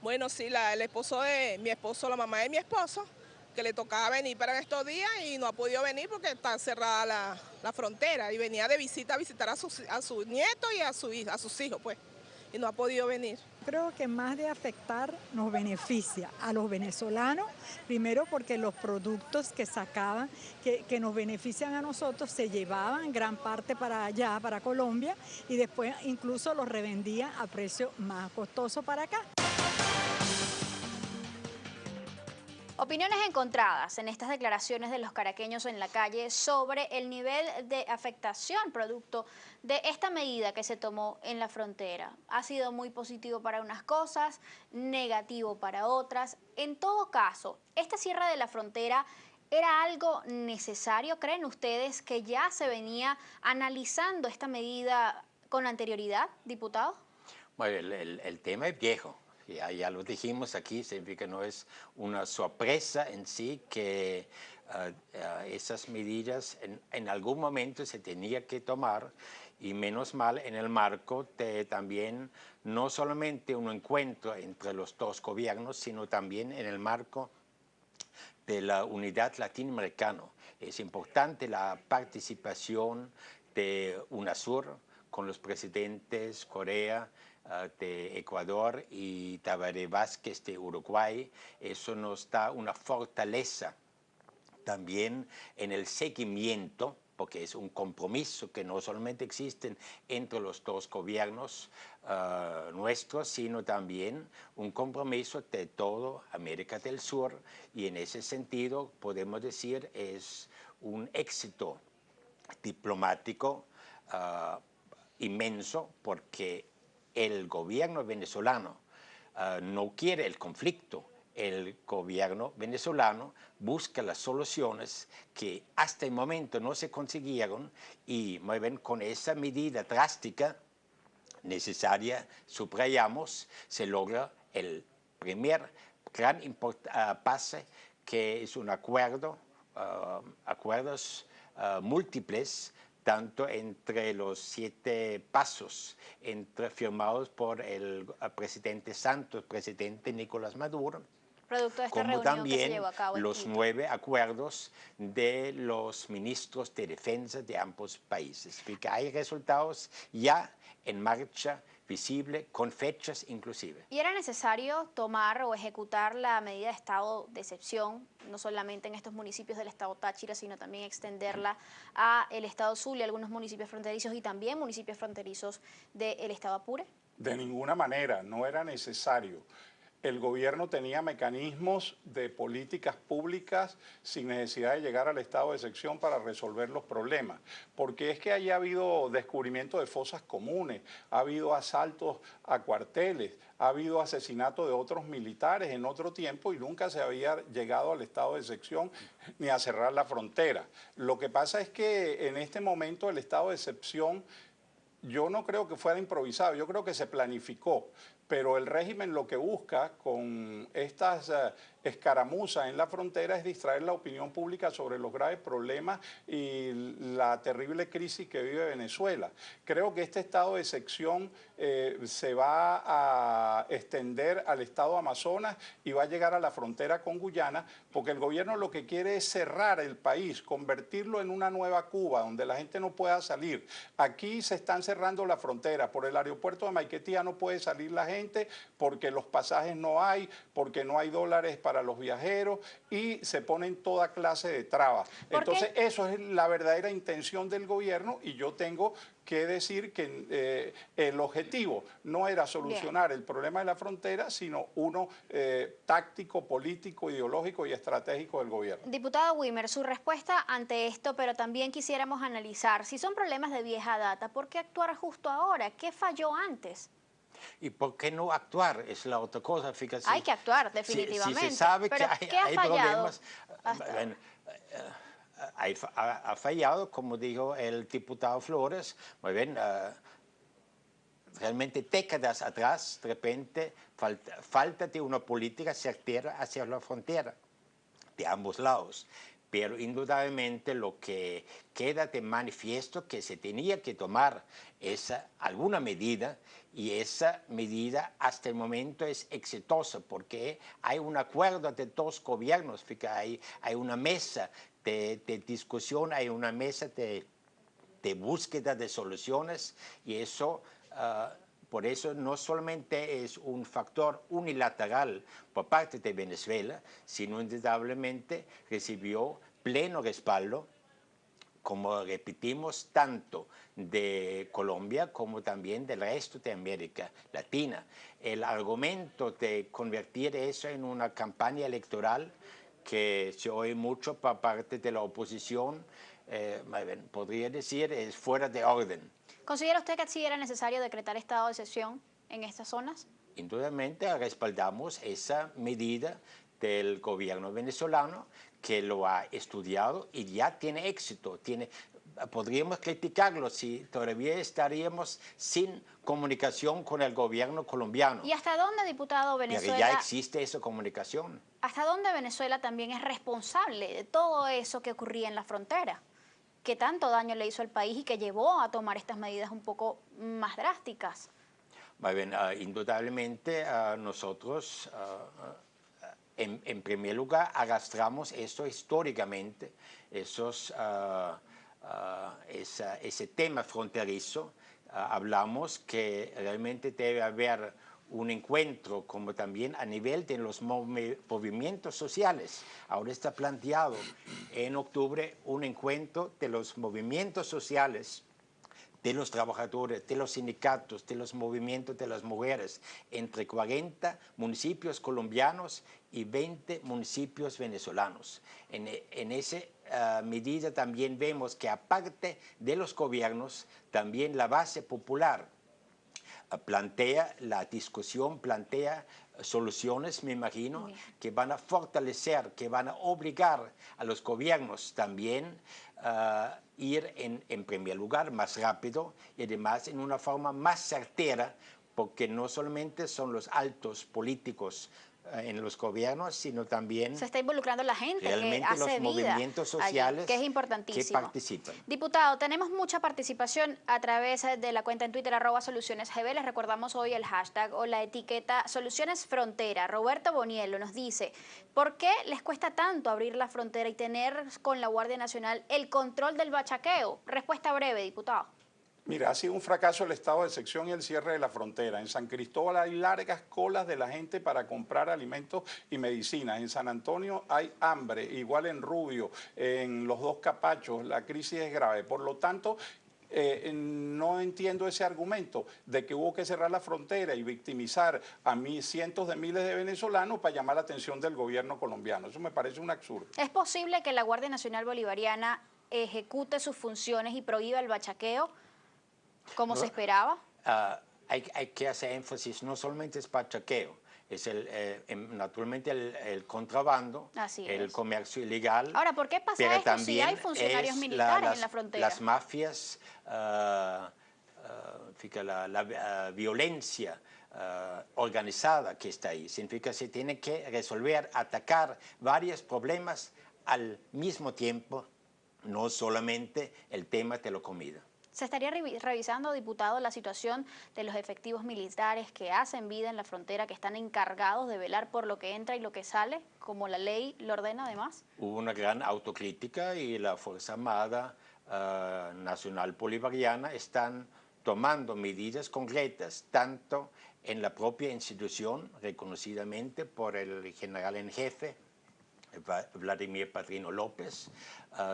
Bueno, sí, el esposo de mi esposo, la mamá de mi esposo, que le tocaba venir para estos días y no ha podido venir porque está cerrada la frontera y venía de visita a visitar a su nieto y a sus hijos, pues, y no ha podido venir. Creo que más de afectar nos beneficia a los venezolanos, primero porque los productos que sacaban, que nos benefician a nosotros, se llevaban gran parte para allá, para Colombia, y después incluso los revendían a precio más costoso para acá. Opiniones encontradas en estas declaraciones de los caraqueños en la calle sobre el nivel de afectación producto de esta medida que se tomó en la frontera. Ha sido muy positivo para unas cosas, negativo para otras. En todo caso, este cierre de la frontera ¿era algo necesario? ¿Creen ustedes que ya se venía analizando esta medida con anterioridad, diputado? Bueno, el tema es viejo, ya lo dijimos aquí, significa que no es una sorpresa en sí que esas medidas en algún momento se tenía que tomar y menos mal en el marco de también no solamente un encuentro entre los dos gobiernos, sino también en el marco de la unidad latinoamericana. Es importante la participación de UNASUR con los presidentes Correa, de Ecuador y Tabaré Vázquez de Uruguay. Eso nos da una fortaleza también en el seguimiento, porque es un compromiso que no solamente existe entre los dos gobiernos nuestros, sino también un compromiso de toda América del Sur, y en ese sentido podemos decir es un éxito diplomático inmenso, porque el gobierno venezolano no quiere el conflicto. El gobierno venezolano busca las soluciones que hasta el momento no se consiguieron y muy bien, con esa medida drástica necesaria, subrayamos, se logra el primer gran pase, que es un acuerdo, acuerdos múltiples, tanto entre los 7 pasos firmados por el presidente Santos, presidente Nicolás Maduro, Producto de esta como reunión que se también llevó a cabo en los Quito. 9 acuerdos de los ministros de defensa de ambos países. Porque hay resultados ya en marcha, visible, con fechas inclusive. ¿Y era necesario tomar o ejecutar la medida de estado de excepción, no solamente en estos municipios del estado Táchira, sino también extenderla a el estado Zulia, algunos municipios fronterizos y también municipios fronterizos del estado Apure? De ninguna manera, no era necesario. El gobierno tenía mecanismos de políticas públicas sin necesidad de llegar al estado de excepción para resolver los problemas, porque es que haya habido descubrimiento de fosas comunes, ha habido asaltos a cuarteles, ha habido asesinatos de otros militares en otro tiempo y nunca se había llegado al estado de excepción ni a cerrar la frontera. Lo que pasa es que en este momento el estado de excepción yo no creo que fuera improvisado, yo creo que se planificó, pero el régimen lo que busca con estas escaramuzas en la frontera es distraer la opinión pública sobre los graves problemas y la terrible crisis que vive Venezuela. Creo que este estado de excepción se va a extender al estado Amazonas y va a llegar a la frontera con Guyana, porque el gobierno lo que quiere es cerrar el país, convertirlo en una nueva Cuba, donde la gente no pueda salir. Aquí se están cerrando la frontera, por el aeropuerto de Maiquetía no puede salir la gente porque los pasajes no hay, porque no hay dólares para los viajeros y se ponen toda clase de trabas. Entonces, eso es la verdadera intención del gobierno y yo tengo que decir que el objetivo no era solucionar el problema de la frontera, sino uno táctico, político, ideológico y estratégico del gobierno. Diputado Wimmer, su respuesta ante esto, pero también quisiéramos analizar, si son problemas de vieja data, ¿por qué actuar justo ahora? ¿Qué falló antes? ¿Y por qué no actuar? Es la otra cosa, fíjate. Hay que actuar, definitivamente. Si se sabe pero que ¿qué ha hay fallado problemas, ha fallado, como dijo el diputado Flores, muy bien, realmente décadas atrás, de repente, falta de una política certera hacia la frontera de ambos lados. pero indudablemente lo que queda de manifiesto que se tenía que tomar es alguna medida, y esa medida hasta el momento es exitosa porque hay un acuerdo de dos gobiernos, hay una mesa de discusión, hay una mesa de búsqueda de soluciones, y eso, por eso no solamente es un factor unilateral por parte de Venezuela, sino indudablemente recibió pleno respaldo, como repetimos, tanto de Colombia como también del resto de América Latina. El argumento de convertir eso en una campaña electoral que se oye mucho por parte de la oposición, podría decir, es fuera de orden. ¿Considera usted que sí era necesario decretar estado de excepción en estas zonas? Indudablemente respaldamos esa medida del gobierno venezolano, que lo ha estudiado y ya tiene éxito. Podríamos criticarlo si todavía estaríamos sin comunicación con el gobierno colombiano. ¿Y hasta dónde, diputado, Venezuela? Pero ya existe esa comunicación. ¿Hasta dónde Venezuela también es responsable de todo eso que ocurría en la frontera? ¿Qué tanto daño le hizo al país y que llevó a tomar estas medidas un poco más drásticas? Bien, indudablemente nosotros, en primer lugar, arrastramos esto históricamente, ese tema fronterizo. Hablamos que realmente debe haber un encuentro, como también a nivel de los movimientos sociales. Ahora está planteado en octubre un encuentro de los movimientos sociales, de los trabajadores, de los sindicatos, de los movimientos de las mujeres, entre 40 municipios colombianos y 20 municipios venezolanos. En esa medida también vemos que aparte de los gobiernos, también la base popular plantea la discusión, plantea soluciones, me imagino, que van a fortalecer, que van a obligar a los gobiernos también a ir en primer lugar más rápido y además en una forma más certera, porque no solamente son los altos políticos en los gobiernos, sino también se está involucrando la gente realmente que hace los vida movimientos sociales allí, que es importantísimo. Que participan. Diputado, tenemos mucha participación a través de la cuenta en Twitter @SolucionesGB. Les recordamos hoy el hashtag o la etiqueta Soluciones Frontera. Roberto Boniello nos dice, ¿por qué les cuesta tanto abrir la frontera y tener con la Guardia Nacional el control del bachaqueo? Respuesta breve, diputado. Mira, ha sido un fracaso el estado de excepción y el cierre de la frontera. En San Cristóbal hay largas colas de la gente para comprar alimentos y medicinas. En San Antonio hay hambre, igual en Rubio, en los dos Capachos, la crisis es grave. Por lo tanto, no entiendo ese argumento de que hubo que cerrar la frontera y victimizar a cientos de miles de venezolanos para llamar la atención del gobierno colombiano. Eso me parece un absurdo. ¿Es posible que la Guardia Nacional Bolivariana ejecute sus funciones y prohíba el bachaqueo como se esperaba? Hay que hacer énfasis, no solamente es bachaqueo, es naturalmente el contrabando, el comercio ilegal. Ahora, ¿por qué pasa esto si hay funcionarios militares en la frontera? Las mafias, la violencia organizada que está ahí. Significa que se tiene que resolver, atacar varios problemas al mismo tiempo, no solamente el tema de la comida. ¿Se estaría revisando, diputado, la situación de los efectivos militares que hacen vida en la frontera, que están encargados de velar por lo que entra y lo que sale, como la ley lo ordena además? Hubo una gran autocrítica y la Fuerza Armada Nacional Bolivariana están tomando medidas concretas, tanto en la propia institución, reconocidamente por el general en jefe, Vladimir Padrino López.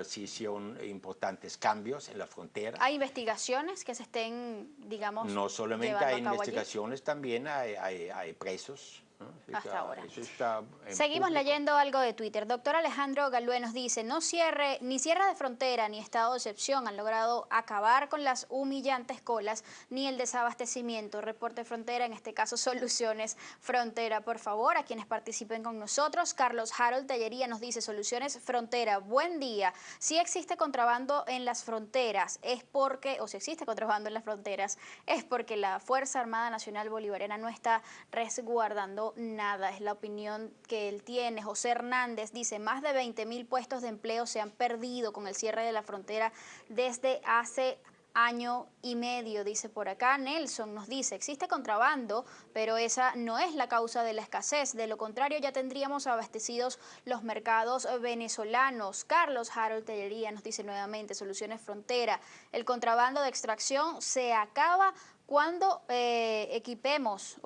Se hicieron importantes cambios en la frontera. ¿Hay investigaciones que se estén, digamos, no solamente hay investigaciones, allí? También hay presos. ¿no? Hasta ahora. Eso está Seguimos público. leyendo algo de Twitter. Doctor Alejandro Galué nos dice, ni cierre de frontera ni estado de excepción han logrado acabar con las humillantes colas ni el desabastecimiento. Reporte Frontera, en este caso Soluciones Frontera. Por favor, a quienes participen con nosotros. Carlos Harold Tellería nos dice, Soluciones Frontera, buen día. Si existe contrabando en las fronteras, si existe contrabando en las fronteras, es porque la Fuerza Armada Nacional Bolivariana no está resguardando pasó nada. Es la opinión que él tiene. José Hernández dice, más de 20.000 puestos de empleo se han perdido con el cierre de la frontera desde hace año y medio, dice por acá. Nelson nos dice, existe contrabando, pero esa no es la causa de la escasez. De lo contrario, ya tendríamos abastecidos los mercados venezolanos. Carlos Harold Tellería nos dice nuevamente, Soluciones Frontera, el contrabando de extracción se acaba cuando equiparemos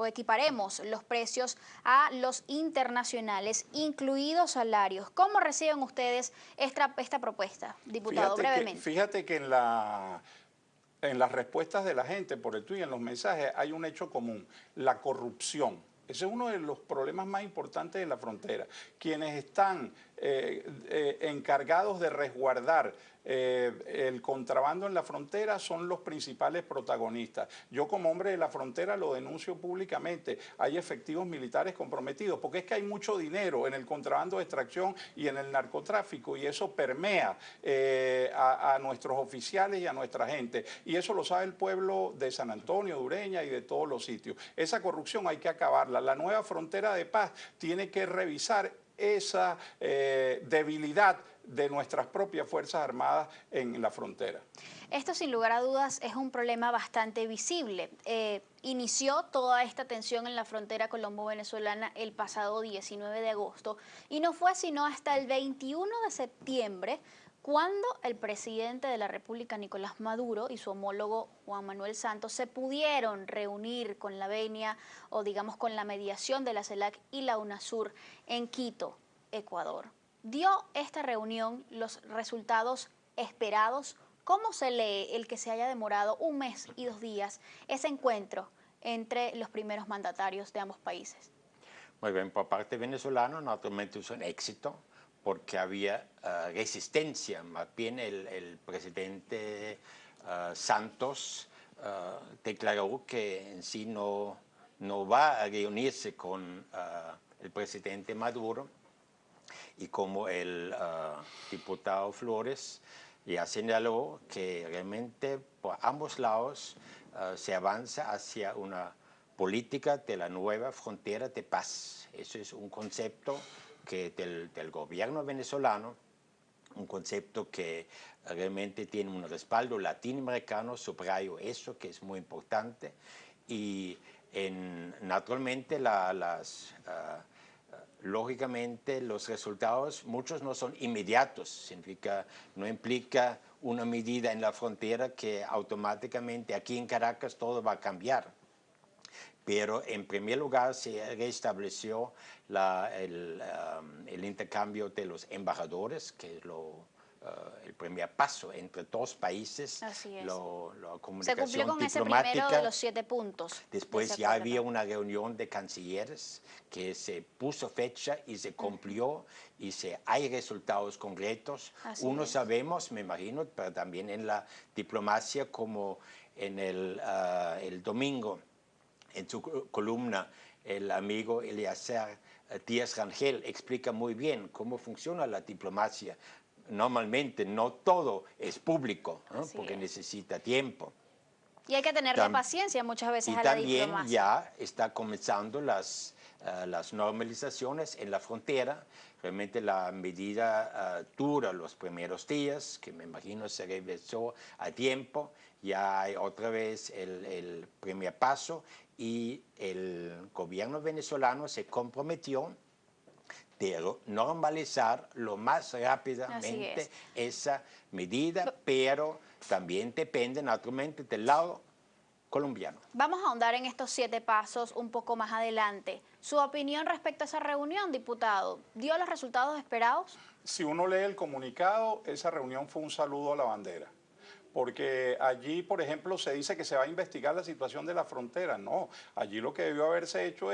los precios a los internacionales, incluidos salarios. ¿Cómo reciben ustedes esta propuesta, diputado? Brevemente. Fíjate que en las respuestas de la gente por el tuit y en los mensajes hay un hecho común, la corrupción. Ese es uno de los problemas más importantes de la frontera. Quienes están encargados de resguardar el contrabando en la frontera son los principales protagonistas. Yo como hombre de la frontera lo denuncio públicamente. Hay efectivos militares comprometidos, porque es que hay mucho dinero en el contrabando de extracción y en el narcotráfico, y eso permea a nuestros oficiales y a nuestra gente. Y eso lo sabe el pueblo de San Antonio, de Ureña y de todos los sitios. Esa corrupción hay que acabarla. La nueva frontera de paz tiene que revisar esa debilidad de nuestras propias Fuerzas Armadas en la frontera. Esto sin lugar a dudas es un problema bastante visible. Inició toda esta tensión en la frontera colombo-venezolana el pasado 19 de agosto y no fue sino hasta el 21 de septiembre cuando el presidente de la República, Nicolás Maduro, y su homólogo Juan Manuel Santos se pudieron reunir con la venia o digamos con la mediación de la CELAC y la UNASUR en Quito, Ecuador. ¿Dio esta reunión los resultados esperados? ¿Cómo se lee el que se haya demorado 1 mes y 2 días ese encuentro entre los primeros mandatarios de ambos países? Muy bien, por parte venezolana naturalmente es un éxito porque había resistencia. Más bien el presidente Santos declaró que en sí no va a reunirse con el presidente Maduro, y como el diputado Flores ya señaló que realmente por ambos lados se avanza hacia una política de la nueva frontera de paz. Eso es un concepto que del gobierno venezolano, un concepto que realmente tiene un respaldo latinoamericano, subrayo eso, que es muy importante, y naturalmente lógicamente los resultados, muchos no son inmediatos, no implica una medida en la frontera que automáticamente aquí en Caracas todo va a cambiar. Pero en primer lugar se restableció el intercambio de los embajadores, que es el primer paso entre 2 países. Así es. La comunicación se cumplió con diplomática. ese primero de los 7 puntos. Después ya había una reunión de cancilleres que se puso fecha y se cumplió y hay resultados concretos. Uno sabemos, me imagino, pero también en la diplomacia, como en el domingo, en su columna, el amigo Eliezer Díaz Rangel explica muy bien cómo funciona la diplomacia. Normalmente no todo es público, ¿no? Porque necesita tiempo. Y hay que tenerle paciencia muchas veces a la diplomacia. Y también ya está comenzando las normalizaciones en la frontera. Realmente la medida dura los primeros días, que me imagino se reversó a tiempo. Ya hay otra vez el primer paso y el gobierno venezolano se comprometió de normalizar lo más rápidamente esa medida, pero también depende naturalmente del lado colombiano. Vamos a ahondar en estos 7 pasos un poco más adelante. ¿Su opinión respecto a esa reunión, diputado? ¿Dio los resultados esperados? Si uno lee el comunicado, esa reunión fue un saludo a la bandera. Porque allí, por ejemplo, se dice que se va a investigar la situación de la frontera. No, allí lo que debió haberse hecho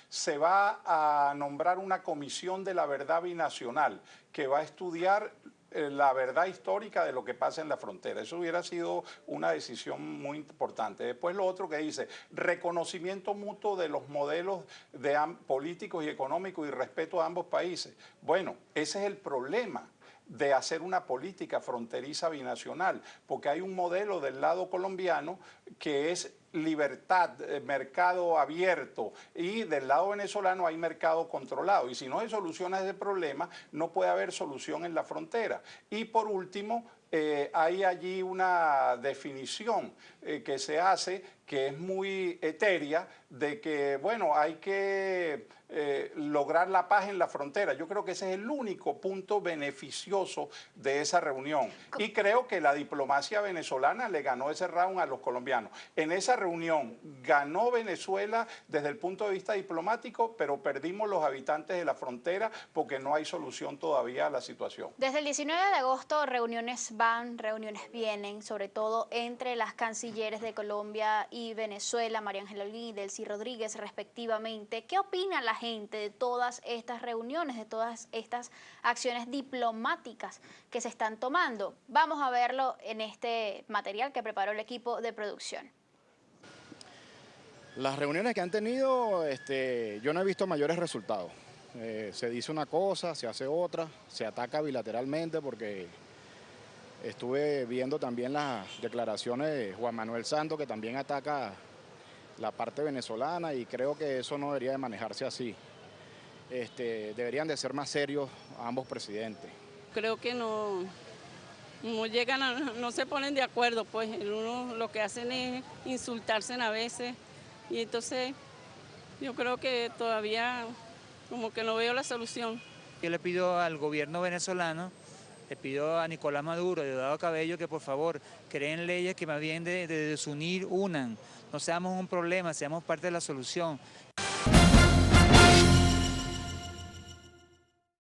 se va a nombrar una comisión de la verdad binacional que va a estudiar la verdad histórica de lo que pasa en la frontera. Eso hubiera sido una decisión muy importante. Después lo otro que dice, reconocimiento mutuo de los modelos políticos y económicos y respeto a ambos países. Bueno, ese es el problema de hacer una política fronteriza binacional, porque hay un modelo del lado colombiano que es libertad, mercado abierto, y del lado venezolano hay mercado controlado. Y si no hay solución a ese problema, no puede haber solución en la frontera. Y por último, hay allí una definición que se hace, que es muy etérea, de que, bueno, hay que lograr la paz en la frontera. Yo creo que ese es el único punto beneficioso de esa reunión. Y creo que la diplomacia venezolana le ganó ese round a los colombianos. En esa reunión ganó Venezuela desde el punto de vista diplomático, pero perdimos los habitantes de la frontera porque no hay solución todavía a la situación. Desde el 19 de agosto reuniones van, reuniones vienen, sobre todo entre las cancilleres de Colombia y Venezuela, María Ángela Holguín y Delcy Rodríguez, respectivamente. ¿Qué opina la gente de todas estas reuniones, de todas estas acciones diplomáticas que se están tomando? Vamos a verlo en este material que preparó el equipo de producción. Las reuniones que han tenido, yo no he visto mayores resultados. Se dice una cosa, se hace otra, se ataca bilateralmente, porque estuve viendo también las declaraciones de Juan Manuel Santos, que también ataca la parte venezolana, y creo que eso no debería de manejarse así. Deberían de ser más serios ambos presidentes. Creo que no llegan, no se ponen de acuerdo, pues uno lo que hacen es insultarse a veces, y entonces yo creo que todavía como que no veo la solución. Yo le pido al gobierno venezolano, le pido a Nicolás Maduro y a Diosdado Cabello que por favor creen leyes que más bien de desunir unan, no seamos un problema, seamos parte de la solución.